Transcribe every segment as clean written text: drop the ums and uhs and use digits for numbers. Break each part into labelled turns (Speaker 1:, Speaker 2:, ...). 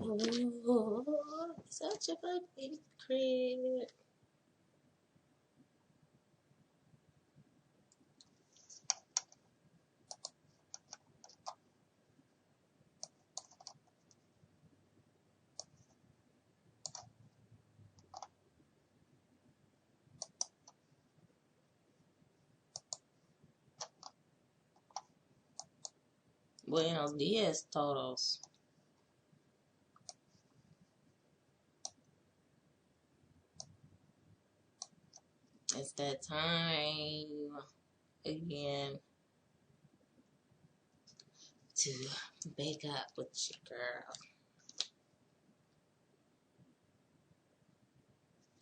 Speaker 1: Oh, such a fucking crib. Buenos dias, todos. It's that time again to wake up with your girl.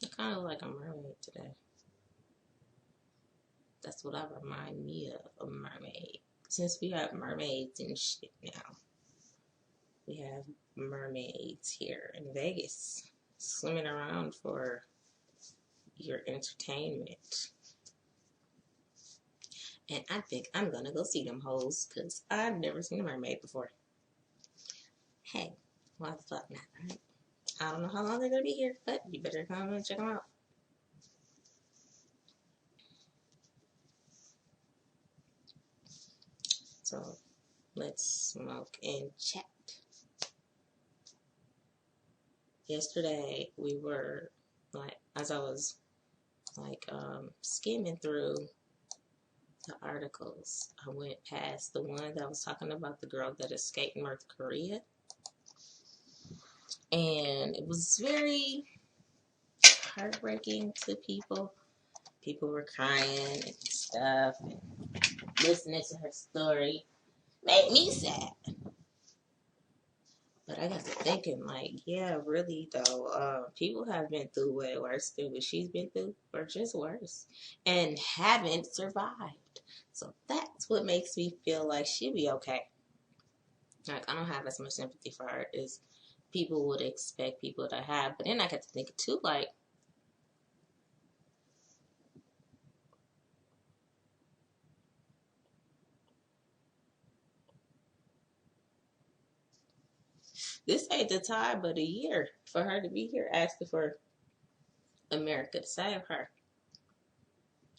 Speaker 1: I kind of like a mermaid today. That's what I remind me of, a mermaid. Since we have mermaids and shit now, we have mermaids here in Vegas swimming around for your entertainment. And I think I'm gonna go see them hoes because I've never seen a mermaid before. Hey, why the fuck not, right? I don't know how long they're gonna be here, but you better come and check them out. So let's smoke and chat. Yesterday we were like, as I was like skimming through the articles, I went past the one that was talking about the girl that escaped North Korea, and it was very heartbreaking to people. People were crying and stuff, and listening to her story made me sad. But I got to thinking, like, yeah, really though, people have been through way worse than what she's been through, or just worse, and haven't survived. So that's what makes me feel like she'll be okay. Like, I don't have as much sympathy for her as people would expect people to have. But then I got to think too, like, this ain't the time but a year for her to be here asking for America to save her.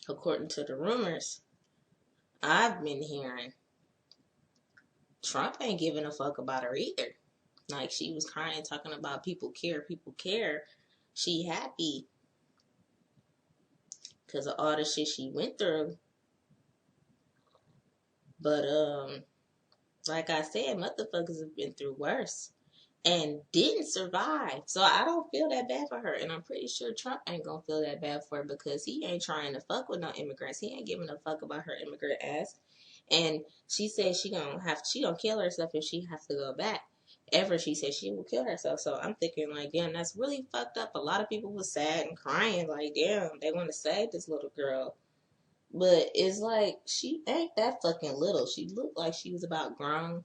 Speaker 1: According to the rumors I've been hearing, Trump ain't giving a fuck about her either. Like, she was crying, talking about people care, people care. She happy because of all the shit she went through. But, like I said, motherfuckers have been through worse and didn't survive. So I don't feel that bad for her. And I'm pretty sure Trump ain't gonna feel that bad for her because he ain't trying to fuck with no immigrants. He ain't giving a fuck about her immigrant ass. And she said she gonna kill herself if she has to go back. Ever she said she will kill herself. So I'm thinking, like, damn, that's really fucked up. A lot of people was sad and crying, like, damn, they want to save this little girl. But it's like, she ain't that fucking little. She looked like she was about grown.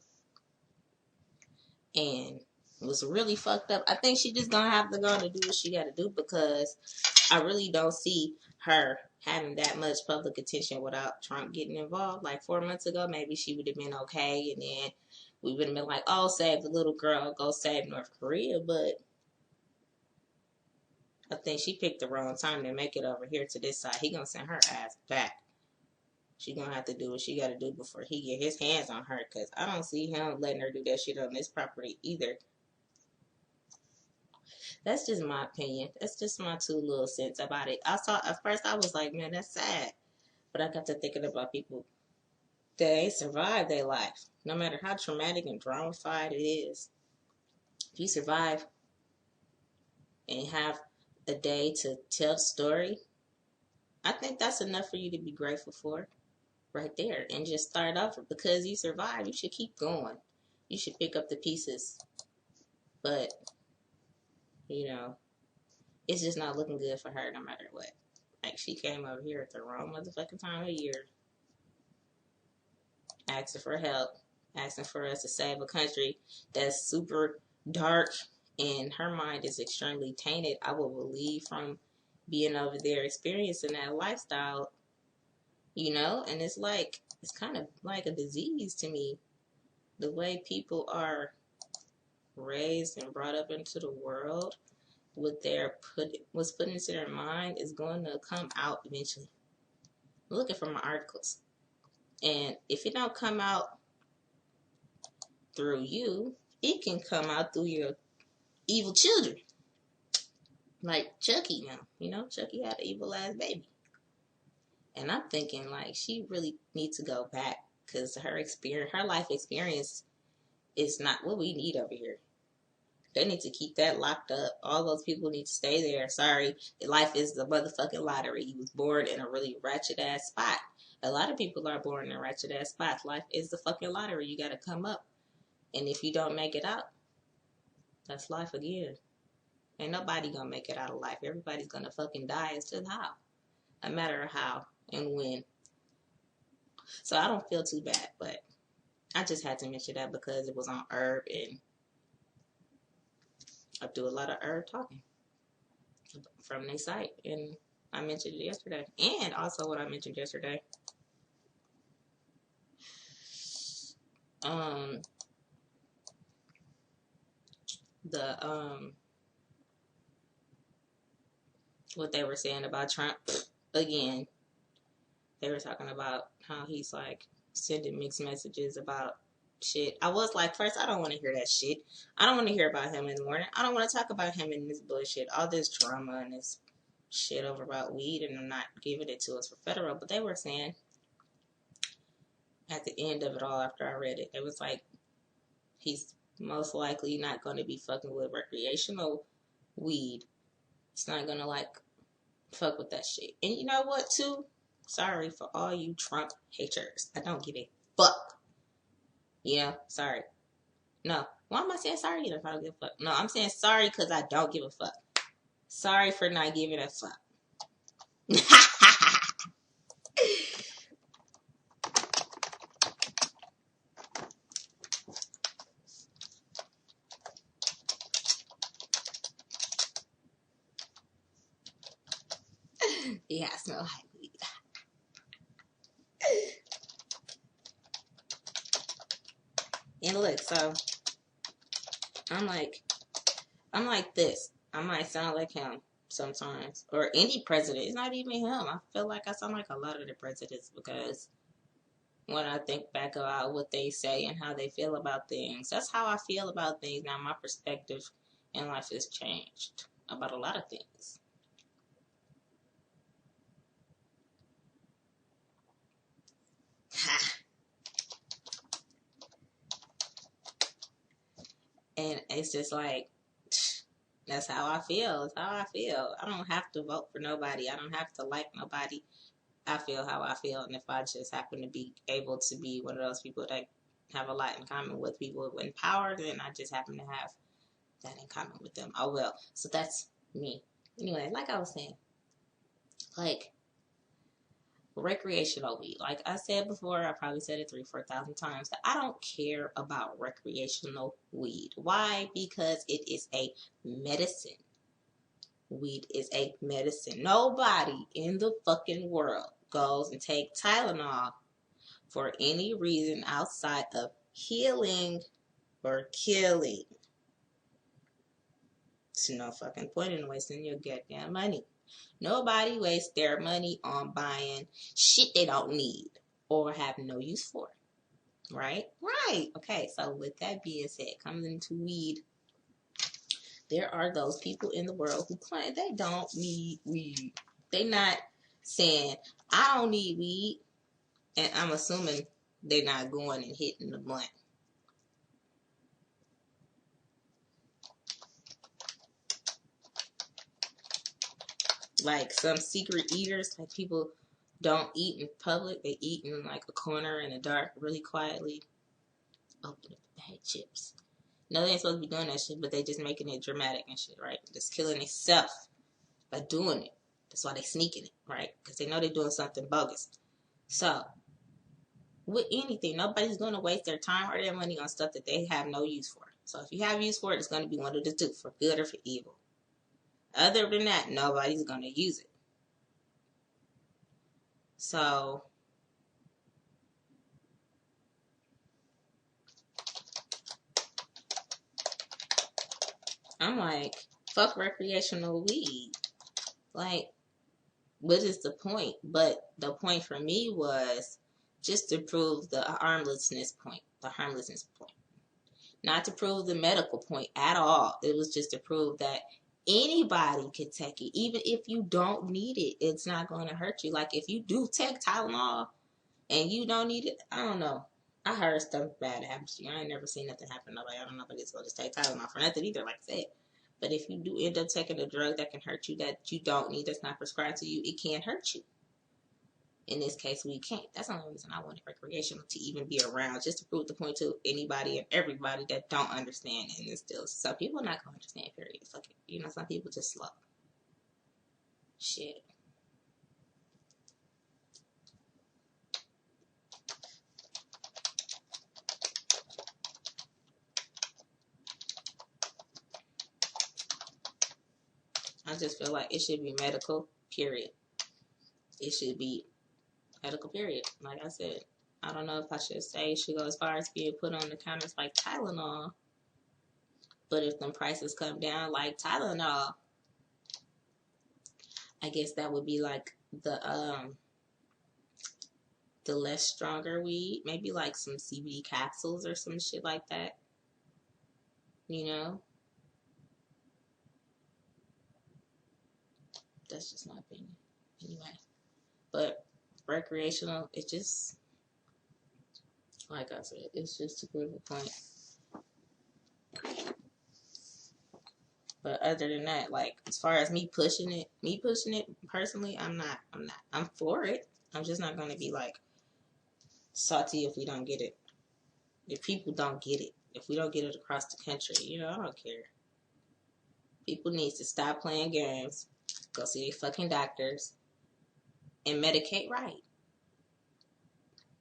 Speaker 1: And was really fucked up. I think she just gonna have to go and do what she gotta do because I really don't see her having that much public attention without Trump getting involved. Like 4 months ago, maybe she would have been okay, and then we would have been like, oh, save the little girl, go save North Korea. But I think she picked the wrong time to make it over here to this side. He gonna send her ass back. She gonna have to do what she gotta do before he get his hands on her, because I don't see him letting her do that shit on this property either. That's just my opinion. That's just my 2 little cents about it. I saw at first I was like, man, that's sad. But I got to thinking about people that ain't survived their life. No matter how traumatic and dramatified it is. If you survive and have a day to tell a story, I think that's enough for you to be grateful for right there. And just start off because you survived. You should keep going. You should pick up the pieces. But, you know, it's just not looking good for her no matter what. Like, she came over here at the wrong motherfucking time of year, asking for help, asking for us to save a country that's super dark, and her mind is extremely tainted, I will believe, from being over there experiencing that lifestyle, you know? And it's like, it's kind of like a disease to me, the way people are raised and brought up into the world, what what's put into their mind is going to come out eventually. I'm looking for my articles. And if it don't come out through you, it can come out through your evil children. Like Chucky now. You know, Chucky had an evil ass baby. And I'm thinking, like, she really needs to go back because her life experience is not what we need over here. They need to keep that locked up. All those people need to stay there. Sorry, life is the motherfucking lottery. You was born in a really ratchet ass spot. A lot of people are born in ratchet ass spots. Life is the fucking lottery. You gotta come up. And if you don't make it out, that's life again. Ain't nobody gonna make it out of life. Everybody's gonna fucking die as to how. No matter how and when. So I don't feel too bad, but I just had to mention that because it was on Herb, and I do a lot of Herb talking from their site, and I mentioned it yesterday. And also what I mentioned yesterday, what they were saying about Trump again. They were talking about how he's like sending mixed messages about shit. I was like, first, I don't want to hear that shit. I don't want to hear about him in the morning. I don't want to talk about him in this bullshit, all this drama and this shit over about weed, and I'm not giving it to us for federal. But they were saying at the end of it all, after I read it, it was like he's most likely not going to be fucking with recreational weed. It's not going to like fuck with that shit. And you know what, too? Sorry for all you Trump haters. I don't give a fuck. Yeah, sorry. No. Why am I saying sorry if I don't give a fuck? No, I'm saying sorry because I don't give a fuck. Sorry for not giving a fuck. Yeah, I smell like weed. And look, so I'm like this. I might sound like him sometimes, or any president. It's not even him. I feel like I sound like a lot of the presidents because when I think back about what they say and how they feel about things, that's how I feel about things now. My perspective in life has changed about a lot of things. And it's just like, that's how I feel. It's how I feel. I don't have to vote for nobody. I don't have to like nobody. I feel how I feel. And if I just happen to be able to be one of those people that have a lot in common with people in power, then I just happen to have that in common with them. Oh well. So that's me. Anyway, like I was saying, like recreational weed. Like I said before, I probably said it 3,000-4,000 times, that I don't care about recreational weed. Why? Because it is a medicine. Weed is a medicine. Nobody in the fucking world goes and take Tylenol for any reason outside of healing or killing. It's no fucking point in wasting your goddamn money. Nobody wastes their money on buying shit they don't need or have no use for. Right? Right. Okay, so with that being said, comes into weed. There are those people in the world who claim they don't need weed. They not saying, I don't need weed. And I'm assuming they're not going and hitting the blunt. Like some secret eaters, like people don't eat in public. They eat in like a corner in the dark, really quietly. Open up the bag chips. No, they ain't supposed to be doing that shit, but they just making it dramatic and shit, right? Just killing themselves by doing it. That's why they sneaking it, right? Because they know they're doing something bogus. So, with anything, nobody's going to waste their time or their money on stuff that they have no use for. So, if you have use for it, it's going to be one of the two, for good or for evil. Other than that, nobody's going to use it. So, I'm like, fuck recreational weed. Like, what is the point? But the point for me was just to prove the harmlessness point. The harmlessness point. Not to prove the medical point at all. It was just to prove that anybody could take it. Even if you don't need it, it's not going to hurt you. Like, if you do take Tylenol and you don't need it, I don't know. I heard stuff bad happens to you. I ain't never seen nothing happen to nobody. I don't know if nobody's going to take Tylenol for nothing either, like I said. But if you do end up taking a drug that can hurt you, that you don't need, that's not prescribed to you, it can hurt you. In this case, we can't. That's the only reason I wanted recreational to even be around, just to prove the point to anybody and everybody that don't understand. And it's still, some people are not going to understand, period. Fuck it. You know, some people just slow. Shit. I just feel like it should be medical, period. It should be medical, period. Like I said, I don't know if I should say it should go as far as being put on the counters like Tylenol. But if them prices come down like Tylenol, I guess that would be like the less stronger weed. Maybe like some CBD capsules or some shit like that. You know? That's just my opinion. Anyway. But recreational, it just, like I said, it's just to prove a point. But other than that, like, as far as me pushing it personally, I'm not. I'm for it. I'm just not going to be like salty if we don't get it. If people don't get it. If we don't get it across the country, you know, I don't care. People need to stop playing games, go see their fucking doctors, and medicate right.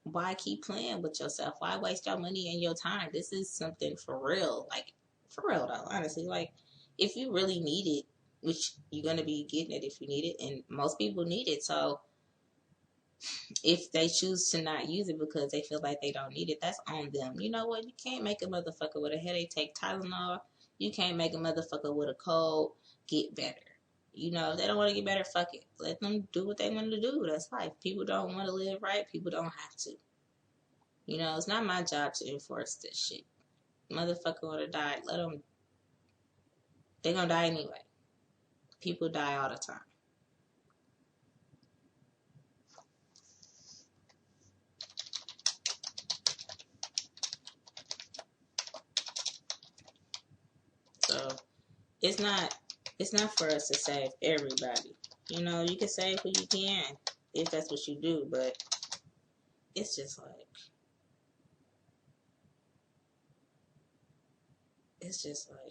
Speaker 1: Why keep playing with yourself? Why waste your money and your time? This is something for real. Like, for real though, honestly. Like, if you really need it, which you're going to be getting it if you need it, and most people need it, so if they choose to not use it because they feel like they don't need it, that's on them. You know what? You can't make a motherfucker with a headache take Tylenol. You can't make a motherfucker with a cold get better. You know, if they don't want to get better, fuck it. Let them do what they want to do. That's life. People don't want to live right. People don't have to. You know, it's not my job to enforce this shit. Motherfucker want to die, let them. They're going to die anyway. People die all the time. So it's not for us to save everybody. You know, you can save who you can if that's what you do, but it's just like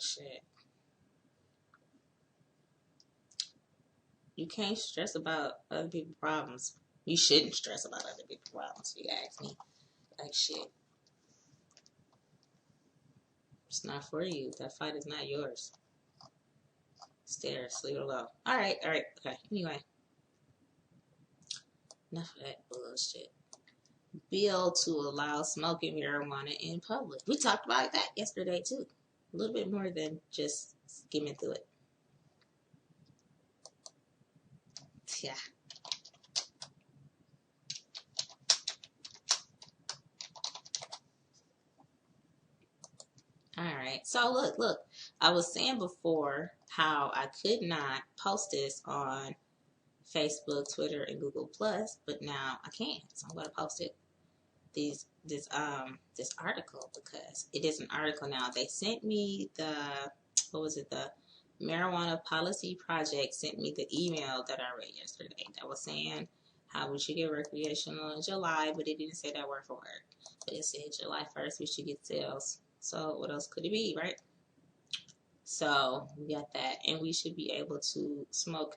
Speaker 1: shit. You can't stress about other people's problems. You shouldn't stress about other people's problems, if you ask me. Like, shit. It's not for you. That fight is not yours. Stay there, leave it alone. Alright, okay. Anyway. Enough of that bullshit. Bill to allow smoking marijuana in public. We talked about that yesterday too. A little bit more than just skimming through it. Yeah. Alright. So look. I was saying before how I could not post this on Facebook, Twitter, and Google Plus, but now I can. So I'm gonna post it. This article, because it is an article now. They sent me the Marijuana Policy Project sent me the email that I read yesterday that was saying how we should get recreational in July, but it didn't say that word for word. But it said July 1st we should get sales. So what else could it be, right? So we got that, and we should be able to smoke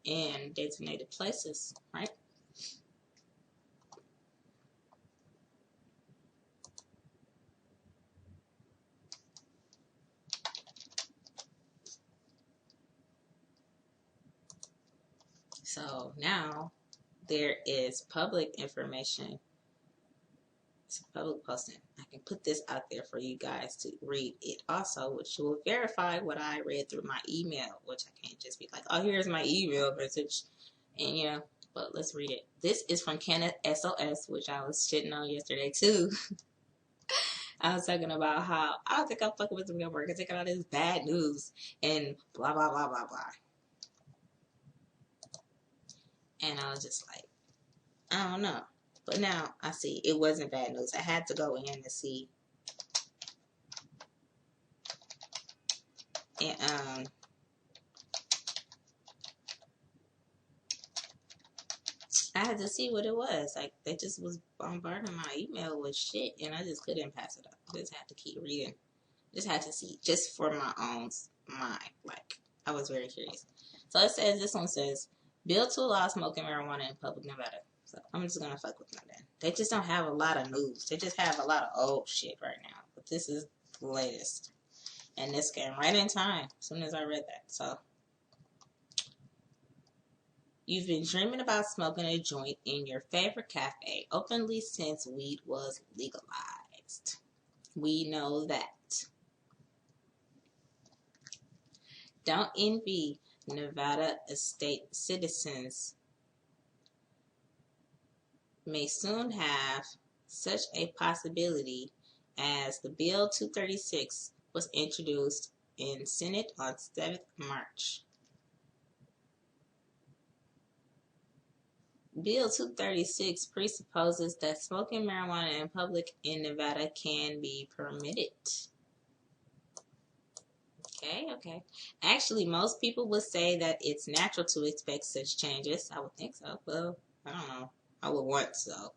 Speaker 1: in designated places, right? So now there is public information It's a public posting. I can put this out there for you guys to read it also, which will verify what I read through my email, which I can't just be like, oh, here's my email message. And yeah, but let's read it. This is from CANASOS, which I was shitting on yesterday too. I was talking about how I don't think I'm fucking with them no more because they got all this bad news and blah, blah, blah, blah, blah. And I was just like, I don't know. But now I see it wasn't bad news. I had to go in and see. And I had to see what it was. Like, they just was bombarding my email with shit, and I just couldn't pass it up. I just had to keep reading. Just had to see, just for my own mind. Like, I was very curious. So it says, this one says, bill to allow smoking marijuana in public Nevada. So I'm just gonna fuck with them then. They just don't have a lot of news. They just have a lot of old shit right now. But this is the latest. And this came right in time as soon as I read that. So, you've been dreaming about smoking a joint in your favorite cafe openly since weed was legalized. We know that. Don't envy Nevada estate citizens may soon have such a possibility as the Bill 236 was introduced in Senate on 7th March. Bill 236 presupposes that smoking marijuana in public in Nevada can be permitted. Okay. Actually, most people would say that it's natural to expect such changes. I would think so. Well, I don't know. I would want so.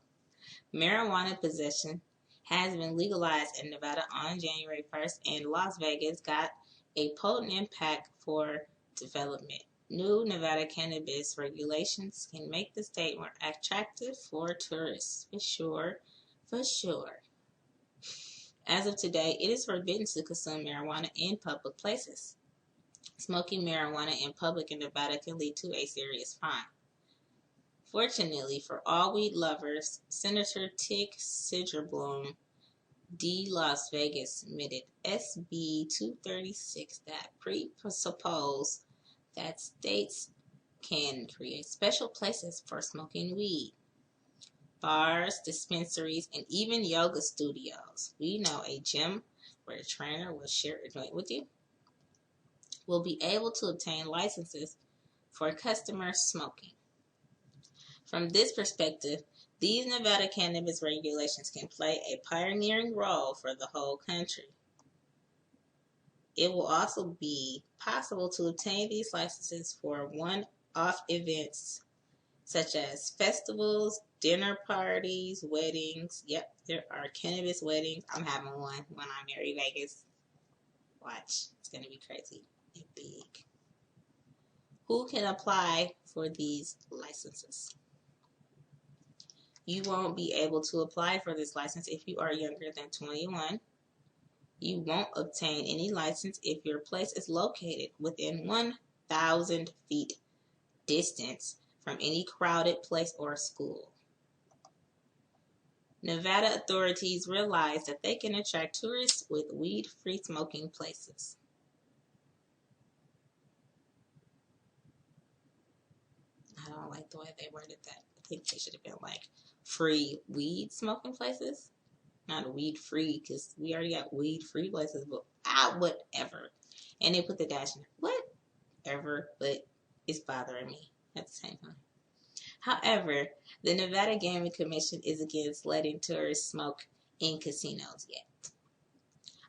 Speaker 1: Marijuana possession has been legalized in Nevada on January 1st, and Las Vegas got a potent impact for development. New Nevada cannabis regulations can make the state more attractive for tourists, for sure. As of today, it is forbidden to consume marijuana in public places. Smoking marijuana in public in Nevada can lead to a serious fine. Fortunately for all weed lovers, Senator Tick Sidgerbloom, D. Las Vegas, submitted SB 236 that presupposes that states can create special places for smoking weed. Bars, dispensaries, and even yoga studios. We know a gym where a trainer will share a joint with you will be able to obtain licenses for customers smoking. From this perspective, these Nevada cannabis regulations can play a pioneering role for the whole country. It will also be possible to obtain these licenses for one-off events such as festivals, dinner parties, weddings. Yep, there are cannabis weddings. I'm having one when I marry Vegas. Watch, it's going to be crazy and big. Who can apply for these licenses? You won't be able to apply for this license if you are younger than 21. You won't obtain any license if your place is located within 1,000 feet distance from any crowded place or school. Nevada authorities realize that they can attract tourists with weed-free smoking places. I don't like the way they worded that. I think they should have been like free weed smoking places. Not weed-free, because we already got weed-free places, but whatever. And they put the dash in there. Whatever, but it's bothering me at the same time. However, the Nevada Gaming Commission is against letting tourists smoke in casinos yet.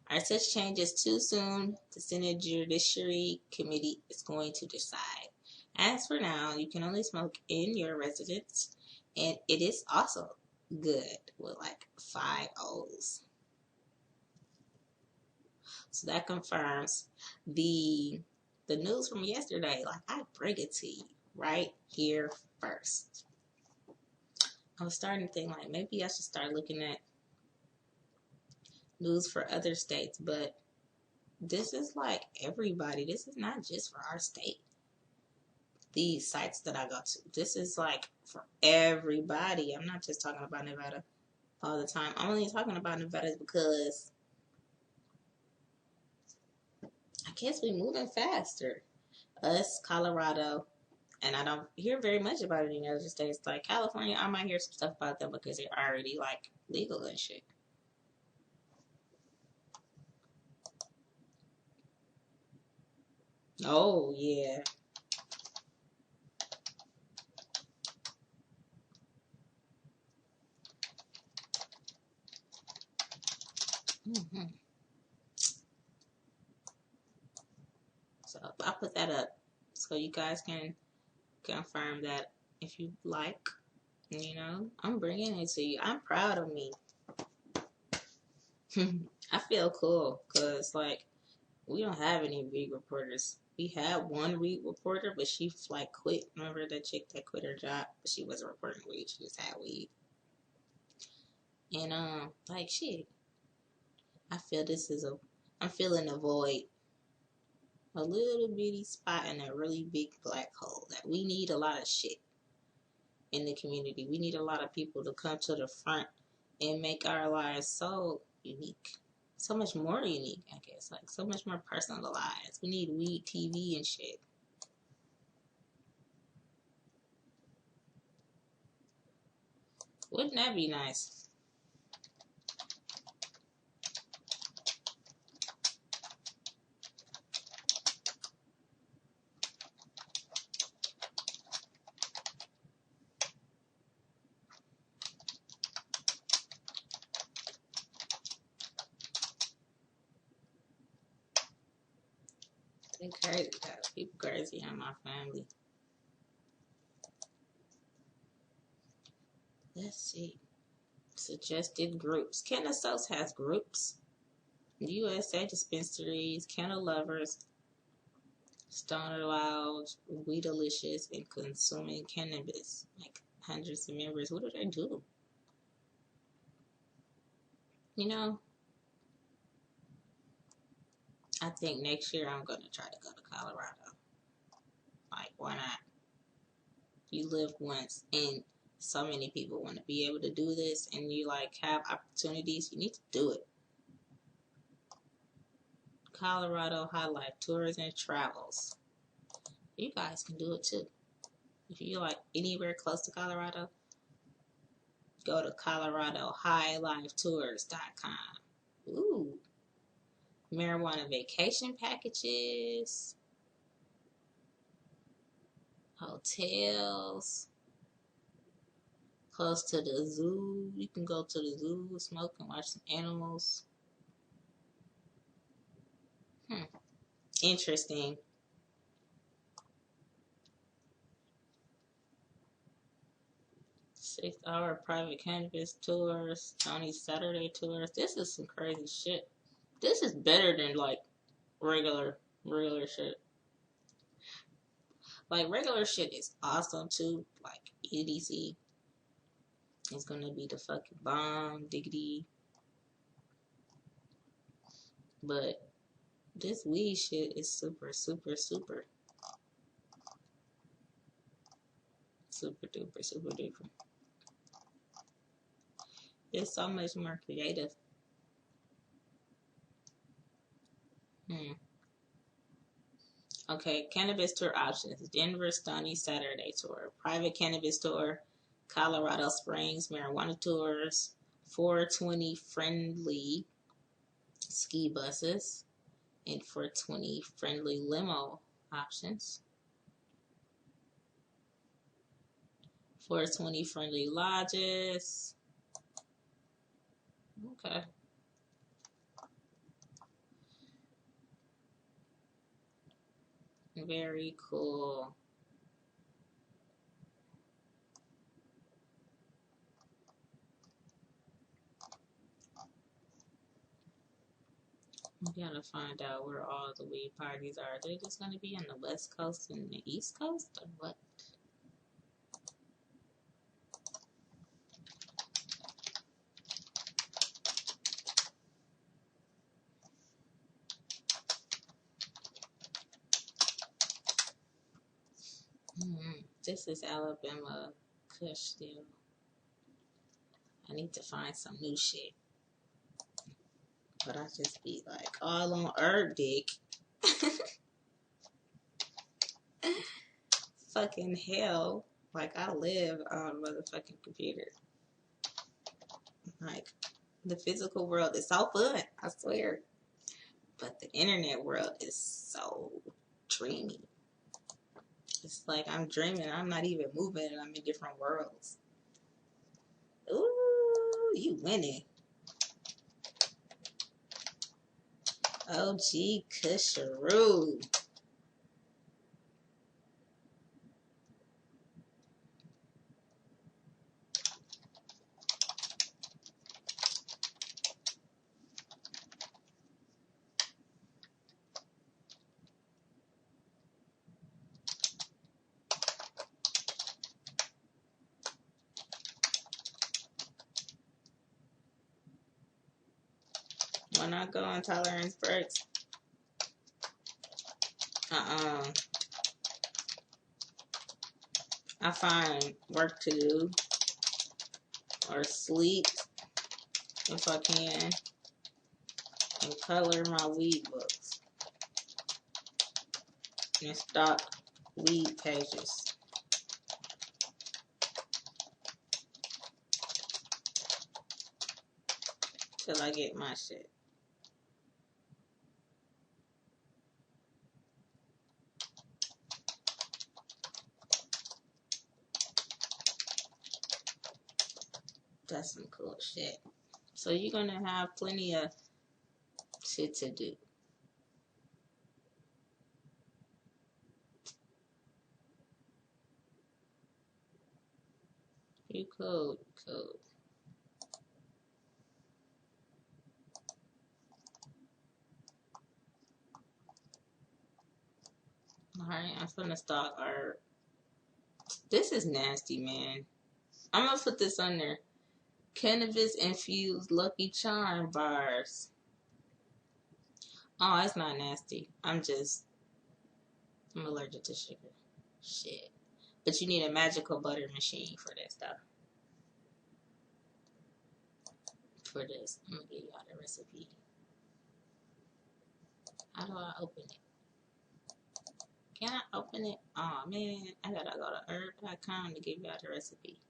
Speaker 1: Are such changes too soon? The Senate Judiciary Committee is going to decide. As for now, you can only smoke in your residence, and it is also good with like 5 O's. So that confirms the news from yesterday. Like, I bring it to you right here first. I was starting to think like maybe I should start looking at news for other states, but this is like everybody. This is not just for our state. These sites that I go to, this is like for everybody. I'm not just talking about Nevada. all the time. I'm only talking about Nevada because I guess we moving faster. Us, Colorado, and I don't hear very much about it in other states. Like California, I might hear some stuff about them because they're already like legal and shit. Oh yeah. hmm So I'll put that up so you guys can confirm that if you like. You know, I'm bringing it to you. I'm proud of me. I feel cool because like we don't have any weed reporters. We had one weed reporter, but she like quit. Remember that chick that quit her job? But she wasn't reporting weed. She just had weed. And like shit, I feel this is a. I'm feeling a void, a little bitty spot in a really big black hole. That we need a lot of shit in the community. We need a lot of people to come to the front and make our lives so unique. So much more unique, I guess. Like so much more personalized. We need weed TV and shit. Wouldn't that be nice? They crazy. People crazy in my family. Let's see. Suggested groups. CANASOS has groups. USA dispensaries, Canna lovers, stoner lounge, weedalicious, and consuming cannabis. Like hundreds of members. What do they do? You know, I think next year I'm gonna try to go to Colorado. Like, why not? You live once, and so many people want to be able to do this, and you like have opportunities. You need to do it. Colorado High Life Tours and Travels. You guys can do it too. If you like anywhere close to Colorado, go to ColoradoHighLifeTours.com. Ooh, marijuana vacation packages, hotels, close to the zoo. You can go to the zoo, smoke, and watch some animals. Interesting. 6-hour private cannabis tours, Tony Saturday tours. This is some crazy shit. This is better than like regular shit. Like regular shit is awesome too. Like EDC is gonna be the fucking bomb, diggity. But this weed shit is super, super, super, super duper, super duper. It's so much more creative. Okay, cannabis tour options. Denver Stony Saturday tour. Private cannabis tour. Colorado Springs marijuana tours. 420 friendly ski buses. And 420 friendly limo options. 420 friendly lodges. Okay. Very cool. We gotta find out where all the weed parties are. They're just gonna be on the West Coast and the East Coast, or what? This is Alabama Kush deal. I need to find some new shit. But I just be like all on herb dick. Fucking hell. Like I live on a motherfucking computer. Like the physical world is so fun, I swear. But the internet world is so dreamy. It's like I'm dreaming. I'm not even moving and I'm in different worlds. Ooh, you winning. OG Kusharoo. When I go on tolerance breaks, I find work to do or sleep if I can and color my weed books and stock weed pages. Till I get my shit. That's some cool shit. So you're gonna have plenty of shit to do. You cool. Alright, I'm finna start art. This is nasty, man. I'm gonna put this on there. Cannabis infused Lucky Charm bars. Oh, it's not nasty. I'm allergic to sugar. Shit. But you need a magical butter machine for that stuff. For this. I'm gonna give y'all the recipe. How do I open it? Can I open it? Oh man, I gotta go to herb.com to give y'all the recipe.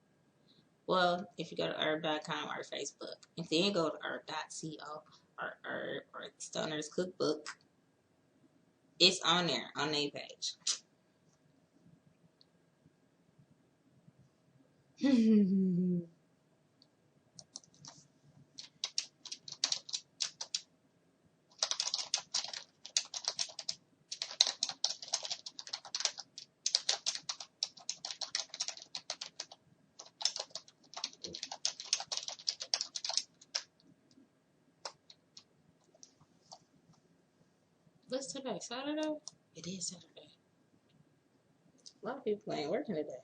Speaker 1: Well, if you go to herb.com or Facebook, and then go to herb.co or herb or Stoner's Cookbook, it's on there on their page. What's today? Saturday? It is Saturday. A lot of people ain't working today.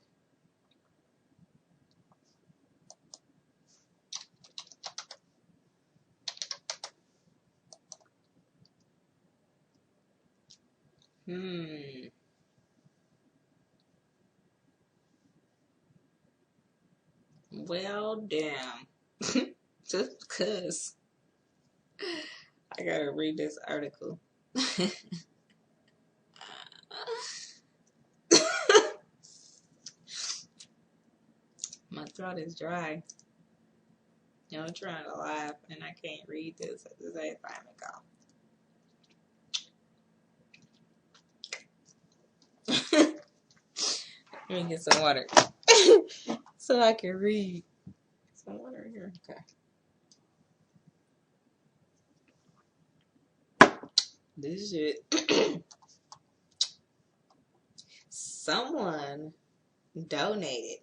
Speaker 1: Well, damn. Just because I gotta read this article. My throat is dry. You know, I'm trying to laugh and I can't read this at the same time ago. Let me get some water so I can read. Some water here. Okay. This shit. Someone donated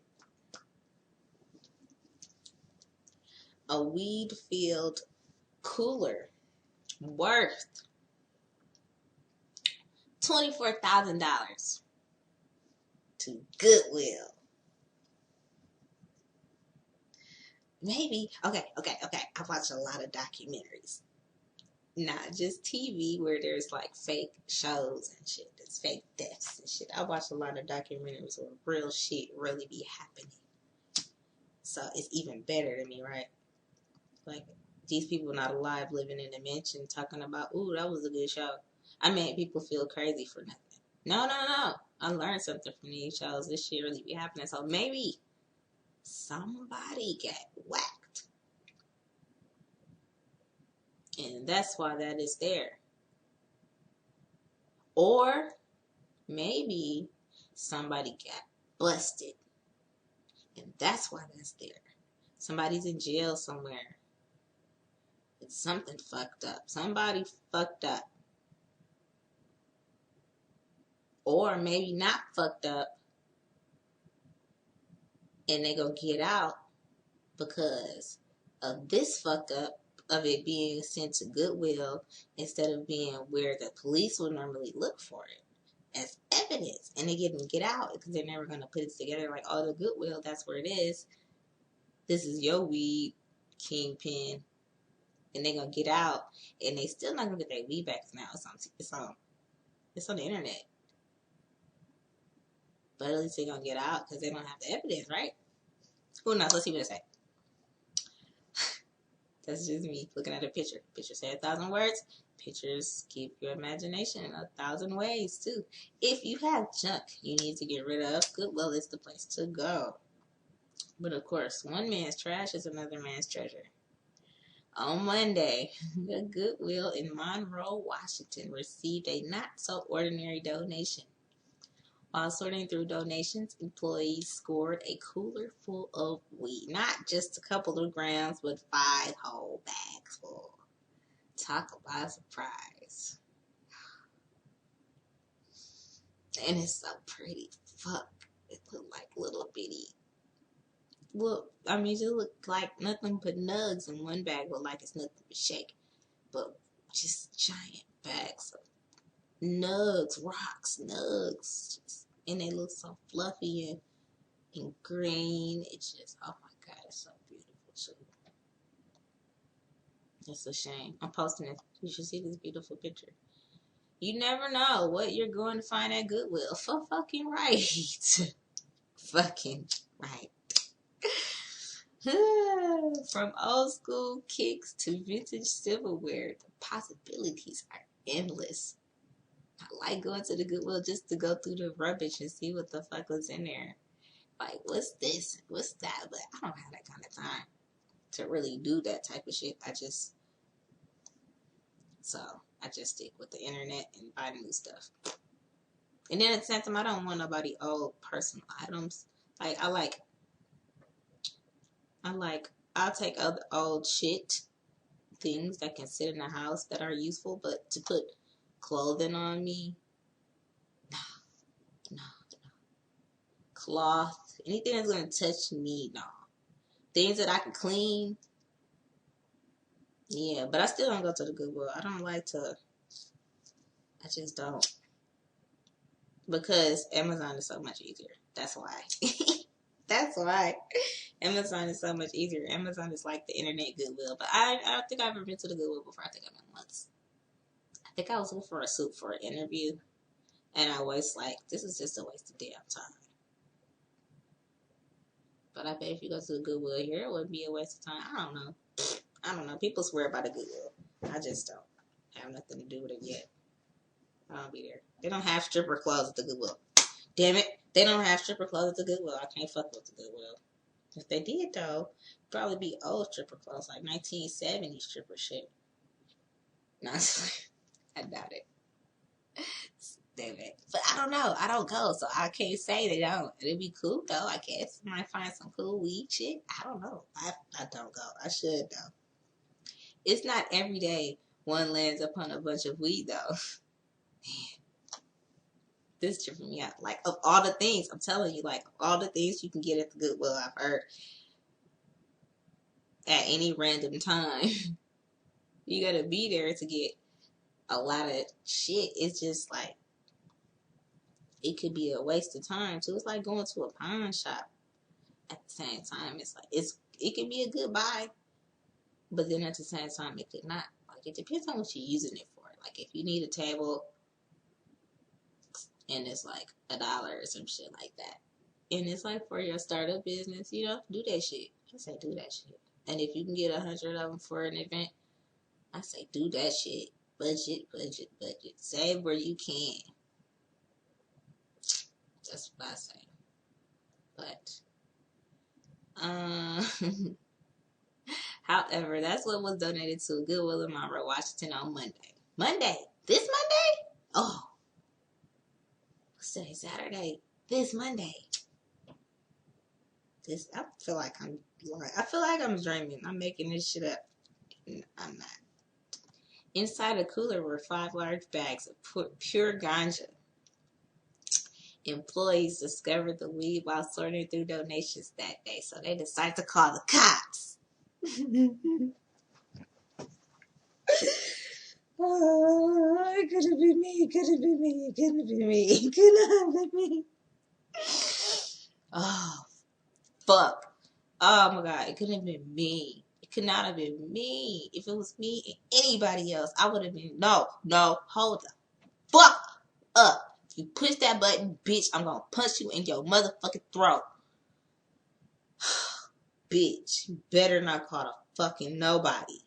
Speaker 1: a weed-filled cooler worth $24,000 to Goodwill. Maybe, okay. I watch a lot of documentaries. Not just TV where there's like fake shows and shit. There's fake deaths and shit. I watch a lot of documentaries where real shit really be happening. So it's even better to me, right? Like, these people not alive, living in a mansion, talking about, ooh, that was a good show. I made people feel crazy for nothing. No, no, no. I learned something from these shows. This shit really be happening. So maybe somebody got whacked. And that's why that is there. Or maybe somebody got busted. And that's why that's there. Somebody's in jail somewhere. It's something fucked up. Somebody fucked up. Or maybe not fucked up. And they go get out because of this fuck up of it being sent to Goodwill instead of being where the police would normally look for it as evidence. And they get out because they're never going to put it together like, oh, the Goodwill, that's where it is. This is your weed, kingpin. And they're going to get out and they still not going to get their weed back now. It's on the internet. But at least they're going to get out because they don't have the evidence, right? Who knows? Let's see what it say. That's just me looking at a picture. Pictures say 1,000 words. Pictures keep your imagination 1,000 ways, too. If you have junk you need to get rid of, Goodwill is the place to go. But, of course, one man's trash is another man's treasure. On Monday, the Goodwill in Monroe, Washington received a not-so-ordinary donation. While sorting through donations, employees scored a cooler full of weed. Not just a couple of grams, but 5 whole bags full. Talk about surprise. And it's so pretty. Fuck. It looked like little bitty. Look, I mean, it looked like nothing but nugs in one bag, but like it's nothing but shake. But just giant bags of nugs, rocks, nugs. And they look so fluffy and green. It's just, oh my God, it's so beautiful too. It's a shame. I'm posting it. You should see this beautiful picture. You never know what you're going to find at Goodwill. For fucking right. Fucking right. From old school kicks to vintage silverware, the possibilities are endless. I like going to the Goodwill just to go through the rubbish and see what the fuck was in there. Like, what's this? What's that? But I don't have that kind of time to really do that type of shit. I just stick with the internet and buy new stuff. And then at the same time, I don't want nobody old personal items. Like, I'll take other old shit, things that can sit in the house that are useful, but to put clothing on me, no. Cloth, anything that's going to touch me, no. Things that I can clean, yeah, but I still don't go to the Goodwill. I don't like to, I just don't. Because Amazon is so much easier. That's why. That's why. Amazon is so much easier. Amazon is like the internet Goodwill. But I don't think I've ever been to the Goodwill before. I think I've been once. I think I was looking for a suit for an interview. And I was like, this is just a waste of damn time. But I bet if you go to the Goodwill here, it wouldn't be a waste of time. I don't know. People swear by the Goodwill. I just don't have nothing to do with it yet. I don't be there. They don't have stripper clothes at the Goodwill. Damn it. They don't have stripper clothes at the Goodwill. I can't fuck with the Goodwill. If they did, though, it'd probably be old stripper clothes, like 1970s stripper shit. No, I doubt it. Damn it. But I don't know. I don't go, so I can't say they don't. It'd be cool, though, I guess. I might find some cool weed shit. I don't know. I don't go. I should, though. It's not every day one lands upon a bunch of weed, though. Man. This tripping me out. Like, of all the things, I'm telling you, like, all the things you can get at the Goodwill, I've heard, at any random time, you gotta be there to get a lot of shit. It's just like, it could be a waste of time too. It's like going to a pawn shop at the same time. It's like, it can be a good buy, but then at the same time it could not. Like, it depends on what you're using it for. Like, if you need a table and it's like $1 or some shit like that, And it's like for your startup business, you know, do that shit. I say do that shit. And if you can get 100 of them for an event, I say do that shit. Budget, budget, budget. Save where you can. That's what I say. But, however, that's what was donated to Goodwill in Monroe, Washington on Monday. Monday? This Monday? Oh, what's today? Saturday? This Monday. I feel like I'm lying. I feel like I'm dreaming. I'm making this shit up. I'm not. Inside a cooler were 5 large bags of pure ganja. Employees discovered the weed while sorting through donations that day, so they decided to call the cops. Oh, it could have been me. It could have been me. It could have been me. It could have been me. Oh, fuck. Oh my God, it couldn't have been me. It could not have been me. If it was me and anybody else, I would have been, no, hold the fuck up. If you push that button, bitch, I'm gonna punch you in your motherfucking throat. Bitch, you better not call the fucking nobody.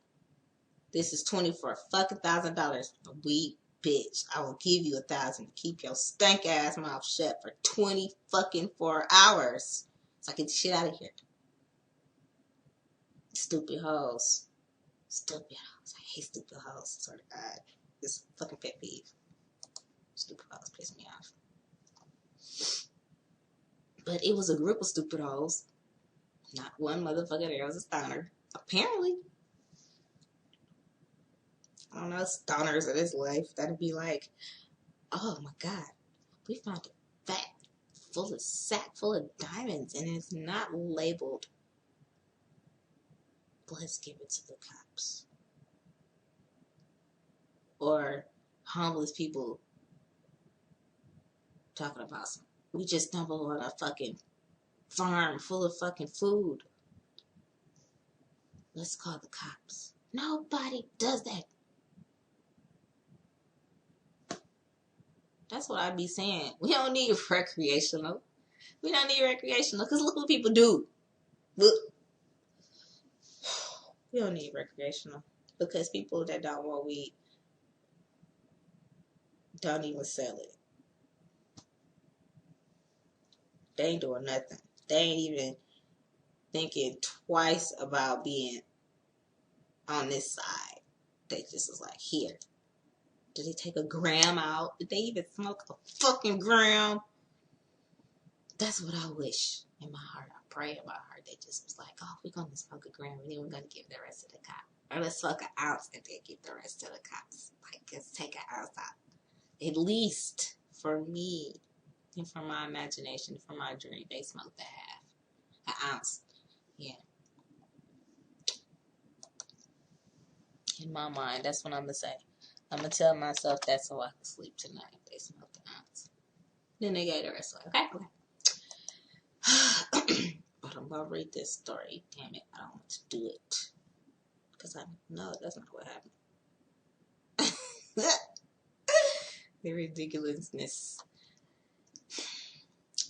Speaker 1: This is $24,000 a week, bitch. I will give you $1,000 to keep your stank ass mouth shut for 24 hours. So I get the shit out of here. Stupid hoes. Stupid hoes. I hate stupid hoes. Swear to God. This fucking pet peeve. Stupid hoes piss me off. But it was a group of stupid hoes. Not one motherfucker there was a stoner. Apparently. I don't know, stoners of this life. That'd be like, oh my God. We found a sack full of diamonds and it's not labeled. Let's give it to the cops. Or homeless people talking about some. We just stumbled on a fucking farm full of fucking food. Let's call the cops. Nobody does that. That's what I be saying. We don't need recreational. We don't need recreational because look what people do. Look. We don't need recreational because people that don't want weed don't even sell it. They ain't doing nothing. They ain't even thinking twice about being on this side. They just was like, here. Did they take a gram out? Did they even smoke a fucking gram? That's what I wish in my heart. I pray in my heart. They just was like, oh, we're going to smoke a gram and then we're going to give the rest to the cops. Or let's smoke an ounce and then give the rest to the cops. Like, let's take an ounce out. At least for me and for my imagination, for my dream, they smoked a half. An ounce. Yeah. In my mind, that's what I'm going to say. I'm going to tell myself that so I can sleep tonight. They smoked an ounce. Then they gave the rest away. Okay? But I'm going to read this story. Damn it. I don't want to do it. Because I know that's not what happened. The ridiculousness.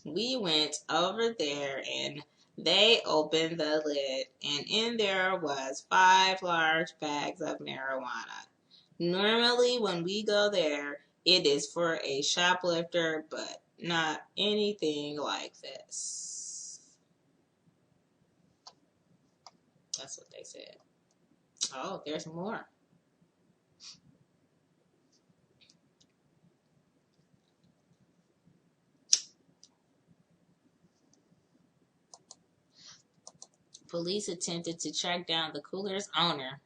Speaker 1: We went over there and they opened the lid. And in there was 5 large bags of marijuana. Normally, when we go there, it is for a shoplifter, but not anything like this. That's what they said. Oh, there's more. Police attempted to track down the cooler's owner,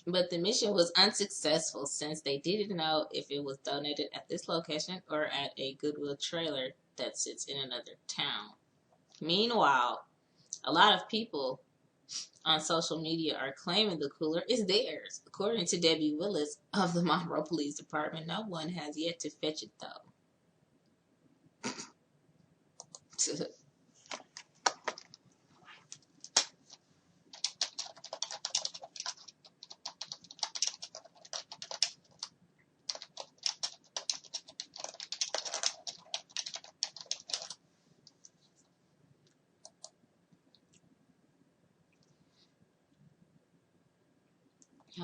Speaker 1: but the mission was unsuccessful since they didn't know if it was donated at this location or at a Goodwill trailer that sits in another town. Meanwhile, a lot of people on social media are claiming the cooler is theirs. According to Debbie Willis of the Monroe Police Department, no one has yet to fetch it though.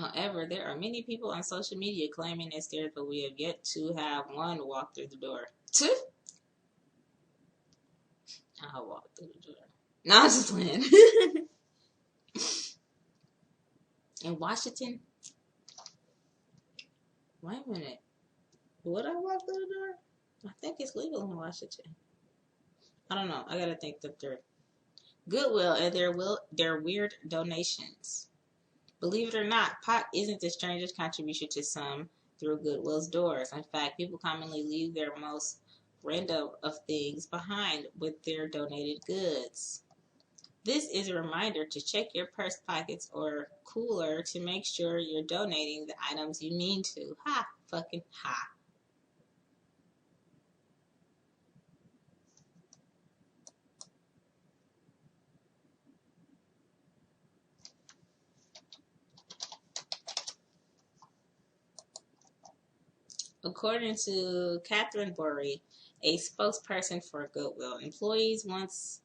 Speaker 1: However, there are many people on social media claiming it's theirs, but we have yet to have one walk through the door. I'll walk through the door. No, I'm just playing. In Washington? Wait a minute. Would I walk through the door? I think it's legal in Washington. I don't know. I gotta think that through. Goodwill and their weird donations. Believe it or not, pot isn't the strangest contribution to some through Goodwill's doors. In fact, people commonly leave their most random of things behind with their donated goods. This is a reminder to check your purse pockets or cooler to make sure you're donating the items you mean to. Ha! Fucking ha. According to Catherine Borey, a spokesperson for Goodwill, employees once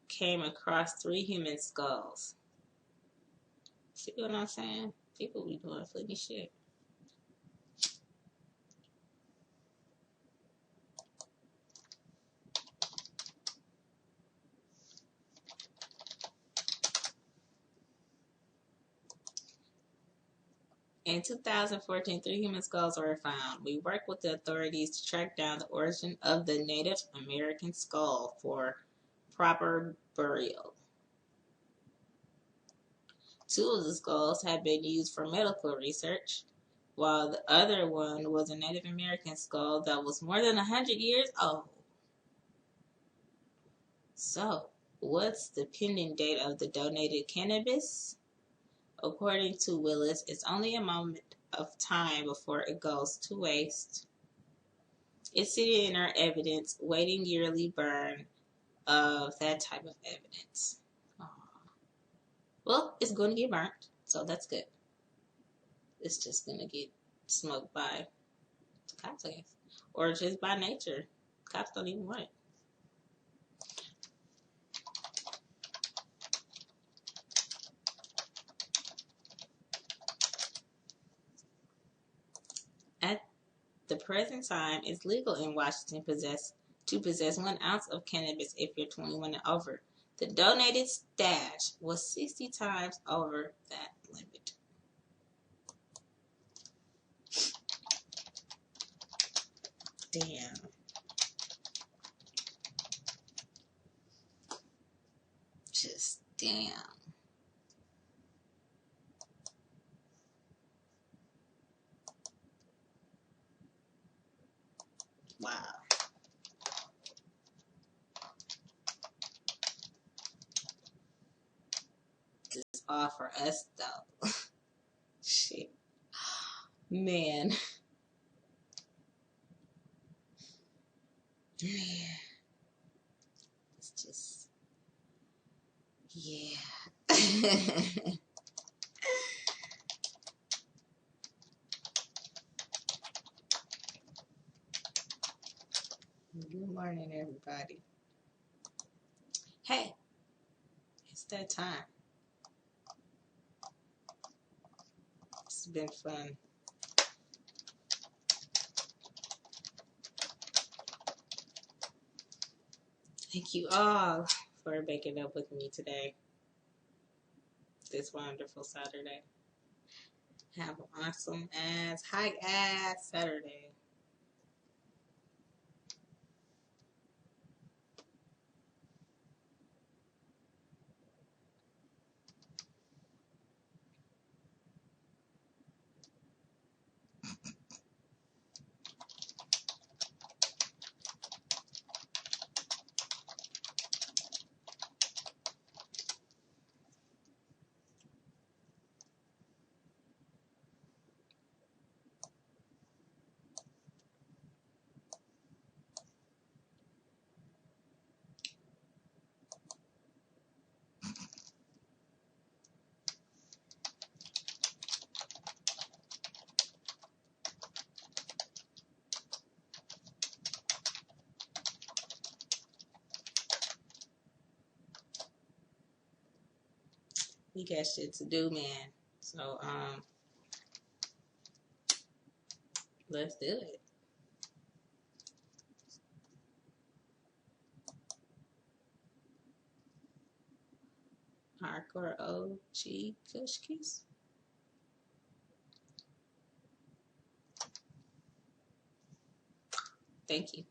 Speaker 1: came across 3 human skulls. See what I'm saying? People be doing funny shit. In 2014, 3 human skulls were found. We worked with the authorities to track down the origin of the Native American skull for proper burial. 2 of the skulls had been used for medical research, while the other one was a Native American skull that was more than 100 years old. So, what's the pending date of the donated cannabis? According to Willis, it's only a moment of time before it goes to waste. It's sitting in our evidence, waiting yearly burn of that type of evidence. Aww. Well, it's going to get burnt, so that's good. It's just going to get smoked by the cops, I guess. Or just by nature. Cops don't even want it. At the present time, it's legal in Washington to possess 1 ounce of cannabis if you're 21 and over. The donated stash was 60 times over that limit. Damn. Just damn. Wow. This is all for us, though. Shit. Man. Man. It's just. Yeah. Good morning, everybody. Hey, it's that time. It's been fun. Thank you all for waking up with me today. This wonderful Saturday. Have an awesome ass, high ass Saturday. We got shit to do, man. So, let's do it. Hardcore OG Kushkis. Thank you.